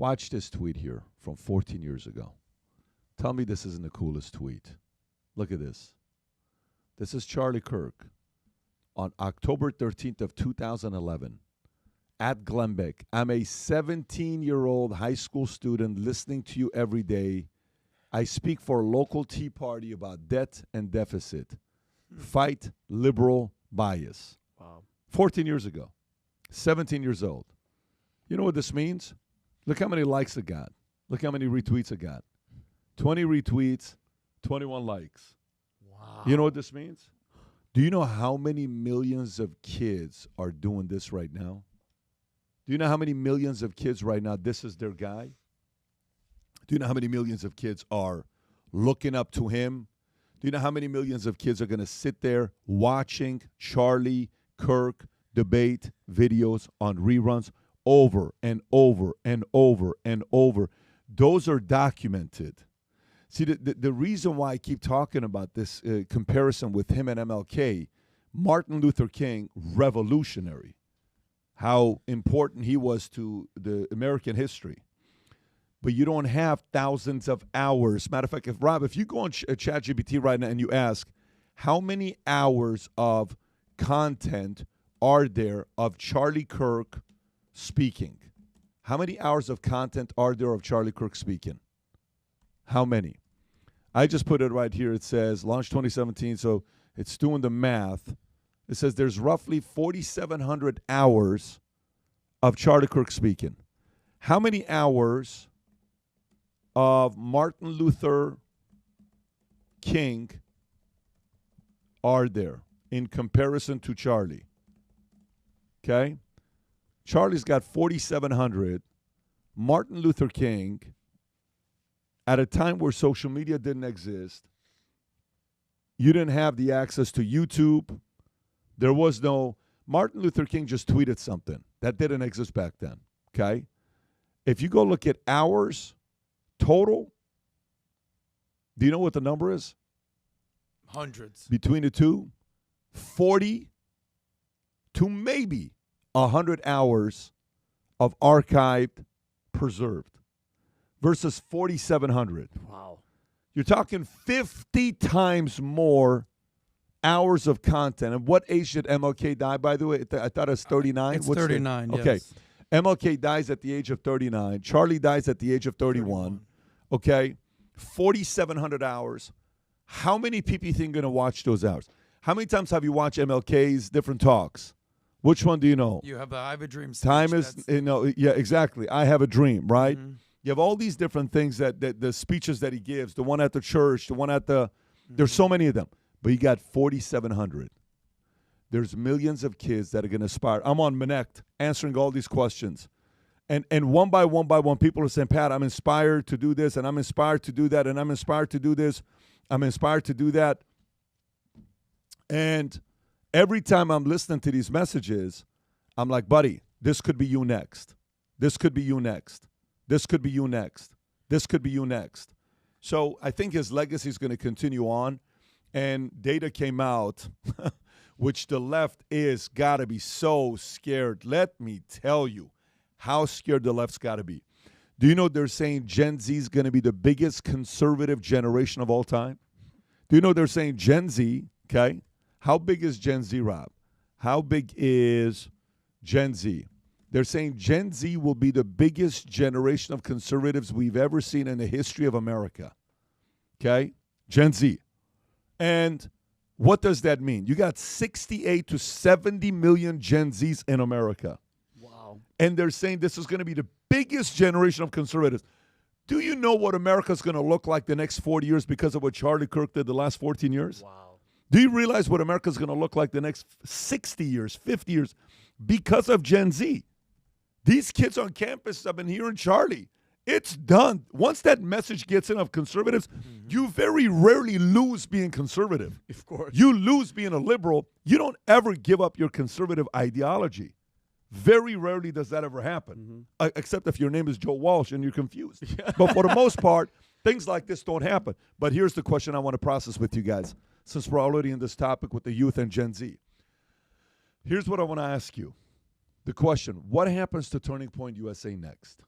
Watch this tweet here from 14 years ago. Tell me this isn't the coolest tweet. Look at this. This is Charlie Kirk on October 13th of 2011 at Glenbeck. I'm a 17-year-old high school student listening to you every day. I speak for a local Tea Party about debt and deficit. Fight liberal bias. Wow. 14 years ago. 17 years old. You know what this means? Look how many likes it got. Look how many retweets it got. 20 retweets, 21 likes. Wow. You know what this means? Do you know how many millions of kids are doing this right now? Do you know how many millions of kids right now, this is their guy? Do you know how many millions of kids are looking up to him? Do you know how many millions of kids are going to sit there watching Charlie Kirk debate videos on reruns over and over and over and over? Those are documented. See, the reason why I keep talking about this comparison with him and MLK, Martin Luther King, revolutionary, how important he was to the American history. But you don't have thousands of hours. Matter of fact, if you go on ChatGPT right now and you ask, how many hours of content are there of Charlie Kirk speaking? How many hours of content are there of Charlie Kirk speaking? How many? I just put it right here. It says, launch 2017, so it's doing the math. It says there's roughly 4,700 hours of Charlie Kirk speaking. How many hours of Martin Luther King are there in comparison to Charlie? Okay? Charlie's got 4,700. Martin Luther King, at a time where social media didn't exist, you didn't have the access to YouTube. There was no, Martin Luther King just tweeted something. That didn't exist back then, okay? If you go look at hours total, do you know what the number is? Hundreds. Between the two, 40 to maybe 100 hours of archived, preserved, versus 4,700. Wow. You're talking 50 times more hours of content. And what age did MLK die, by the way? I thought it was 39. It's 39, yes. Okay. MLK dies at the age of 39. Charlie dies at the age of 31. Okay. 4,700 hours. How many people you think are going to watch those hours? How many times have you watched MLK's different talks? Which one do you know? You have I Have a Dream speech. Time is, yeah, exactly. I Have a Dream, right? Mm-hmm. You have all these different things that the speeches that he gives, the one at the church, the one at the, there's so many of them. But you got 4,700. There's millions of kids that are going to aspire. I'm on Minect answering all these questions. And one by one, people are saying, Pat, I'm inspired to do this, and I'm inspired to do that, and I'm inspired to do this. I'm inspired to do that. And every time I'm listening to these messages, I'm like, buddy, this could be you next. This could be you next. This could be you next. This could be you next. So I think his legacy is going to continue on. And data came out, which the left is got to be so scared. Let me tell you how scared the left's got to be. Do you know they're saying Gen Z is going to be the biggest conservative generation of all time? Do you know they're saying Gen Z, okay? How big is Gen Z, Rob? How big is Gen Z? They're saying Gen Z will be the biggest generation of conservatives we've ever seen in the history of America. Okay? Gen Z. And what does that mean? You got 68 to 70 million Gen Zs in America. Wow. And they're saying this is going to be the biggest generation of conservatives. Do you know what America's going to look like the next 40 years because of what Charlie Kirk did the last 14 years? Wow. Do you realize what America's going to look like the next 60 years, 50 years because of Gen Z? These kids on campus, I've been hearing Charlie. It's done. Once that message gets in of conservatives, you very rarely lose being conservative. Of course. You lose being a liberal. You don't ever give up your conservative ideology. Very rarely does that ever happen, except if your name is Joe Walsh and you're confused. Yeah. But for the most part, things like this don't happen. But here's the question I want to process with you guys, since we're already in this topic with the youth and Gen Z. Here's what I want to ask you. The question, what happens to Turning Point USA next?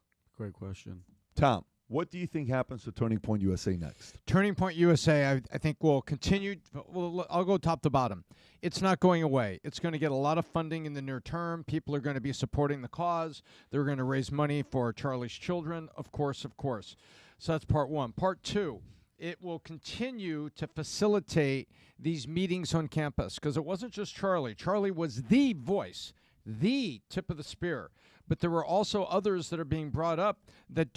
great question. Tom, what do you think happens to Turning Point USA next? Turning Point USA, I think, will continue. Well, I'll go top to bottom. It's not going away. It's going to get a lot of funding in the near term. People are going to be supporting the cause. They're going to raise money for Charlie's children, of course, of course. So that's part one. Part two, it will continue to facilitate these meetings on campus, because it wasn't just Charlie. Charlie was the voice, the tip of the spear. But there were also others that are being brought up that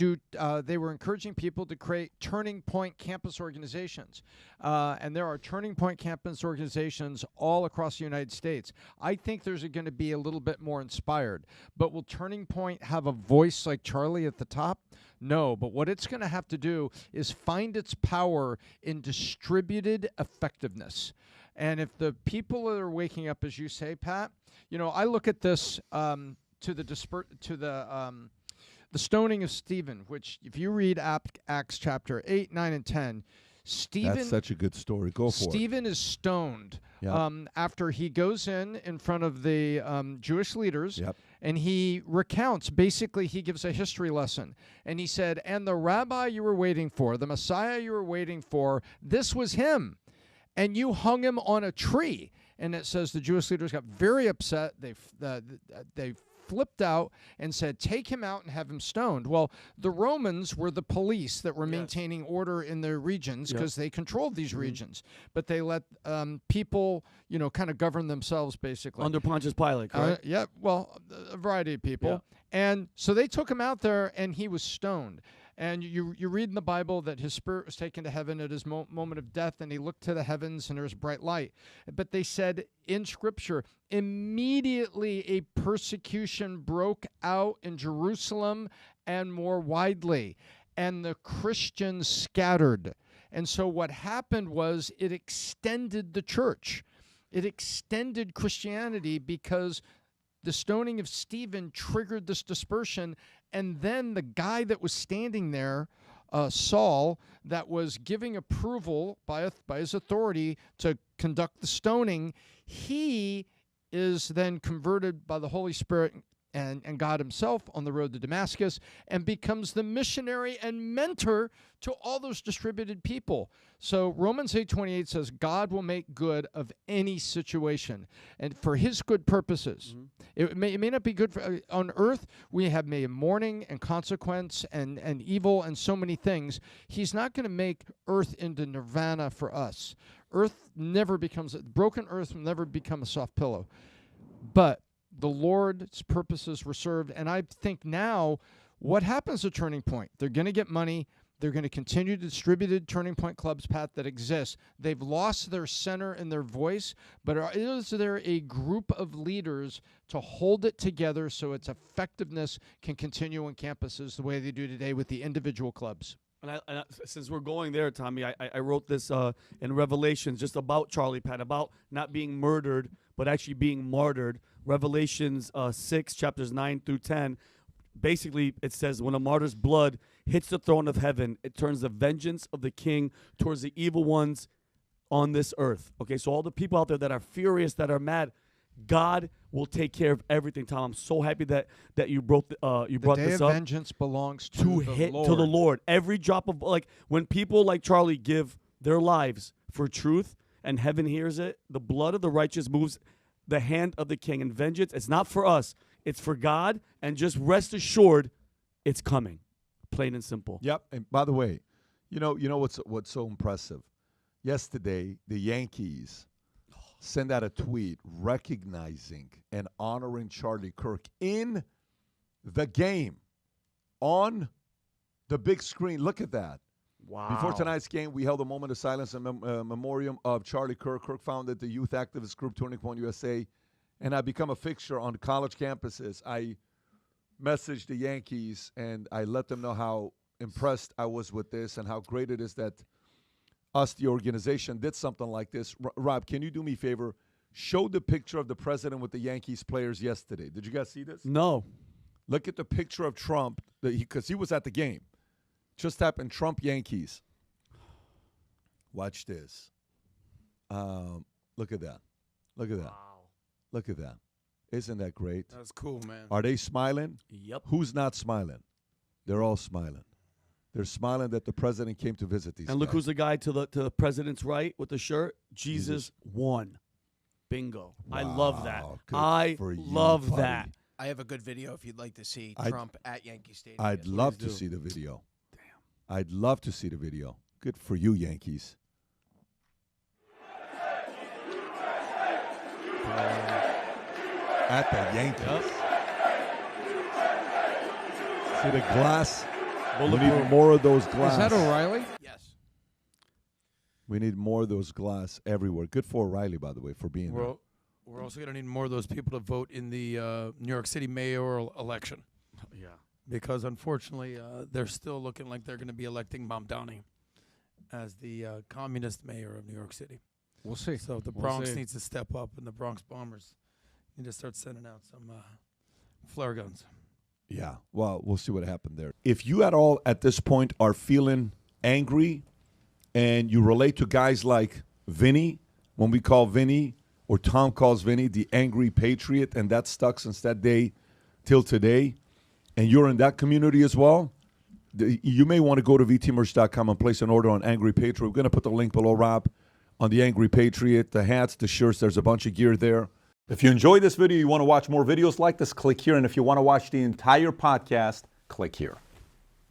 they were encouraging people to create Turning Point campus organizations. And there are Turning Point campus organizations all across the United States. I think there's going to be a little bit more inspired. But will Turning Point have a voice like Charlie at the top? No, but what it's going to have to do is find its power in distributed effectiveness. And if the people that are waking up, as you say, Pat, I look at this to the stoning of Stephen, which if you read Acts chapter 8, 9, and 10, Stephen. That's such a good story. Go for it. Stephen is stoned Yep. after he goes in front of the Jewish leaders, Yep. and he recounts. Basically, he gives a history lesson, and he said, "And the rabbi you were waiting for, the Messiah you were waiting for, this was him, and you hung him on a tree." And it says the Jewish leaders got very upset. They flipped out and said, "Take him out and have him stoned." Well, the Romans were the police that were maintaining order in their regions, because they controlled these regions. But they let people, kind of govern themselves, basically. Under Pontius Pilate, correct? Yeah, well, a variety of people. Yeah. And so they took him out there, and he was stoned. And you read in the Bible that his spirit was taken to heaven at his moment of death, and he looked to the heavens, and there was bright light. But they said in Scripture, immediately a persecution broke out in Jerusalem and more widely, and the Christians scattered. And so what happened was it extended the church. It extended Christianity, because the stoning of Stephen triggered this dispersion. And then the guy that was standing there, Saul, that was giving approval by his authority to conduct the stoning, he is then converted by the Holy Spirit and God himself on the road to Damascus, and becomes the missionary and mentor to all those distributed people. So Romans 8:28 says God will make good of any situation, and for his good purposes. It may not be good for, on earth. We have made mourning and consequence and evil and so many things. He's not going to make earth into nirvana for us. Broken earth will never become a soft pillow. But the Lord's purposes were served. And I think now, what happens to Turning Point? They're going to get money. They're going to continue distributed Turning Point clubs, Pat, that exist. They've lost their center and their voice, but is there a group of leaders to hold it together so its effectiveness can continue on campuses the way they do today with the individual clubs? And since we're going there, Tommy, I wrote this in Revelations just about Charlie, Pat, about not being murdered, but actually being martyred. Revelations 6, chapters 9 through 10. Basically, it says, when a martyr's blood hits the throne of heaven, it turns the vengeance of the king towards the evil ones on this earth. Okay, so all the people out there that are furious, that are mad, God will take care of everything. Tom, I'm so happy that you brought this up. The day of vengeance belongs to the Lord. To the Lord. Every drop of, when people like Charlie give their lives for truth and heaven hears it, the blood of the righteous moves the hand of the king. And vengeance, it's not for us. It's for God. And just rest assured, it's coming. Plain and simple. Yep. And by the way, you know what's so impressive? Yesterday, the Yankees sent out a tweet recognizing and honoring Charlie Kirk in the game on the big screen. Look at that. Wow. Before tonight's game, we held a moment of silence in memoriam of Charlie Kirk. Kirk founded the youth activist group Turning Point USA, and I become a fixture on college campuses. I messaged the Yankees, and I let them know how impressed I was with this and how great it is that us, the organization, did something like this. Rob, can you do me a favor? Show the picture of the president with the Yankees players yesterday. Did you guys see this? No. Look at the picture of Trump, because he was at the game. Just happened, Trump Yankees. Watch this. Look at that. Look at that. Wow. Look at that. Isn't that great? That's cool, man. Are they smiling? Yep. Who's not smiling? They're all smiling. They're smiling that the president came to visit these And look guys. who's the guy to the president's right with the shirt? Jesus won. Bingo. I love that. Wow, good I for you, love buddy. that. I have a good video if you'd like to see I'd- Trump at Yankee Stadium. I'd Yes, love please to do. see the video. Damn. I'd love to see the video. Good for you, Yankees. At the Yankees. See the glass? We need more of those glass. Is that O'Reilly? Yes. We need more of those glass everywhere. Good for O'Reilly, by the way, for being there. We're also going to need more of those people to vote in the New York City mayoral election. Yeah. Because unfortunately, they're still looking like they're going to be electing Mamdani as the communist mayor of New York City. We'll see. So the We'll Bronx see. needs to step up, and the Bronx Bombers need to start sending out some flare guns. Yeah, well, we'll see what happened there. If you at all at this point are feeling angry and you relate to guys like Vinny, when we call Vinny, or Tom calls Vinny the angry patriot, and that stuck since that day till today, and you're in that community as well, you may want to go to vtmerch.com and place an order on Angry Patriot. We're going to put the link below, Rob, on the Angry Patriot, the hats, the shirts. There's a bunch of gear there. If you enjoyed this video, you want to watch more videos like this, click here. And if you want to watch the entire podcast, click here.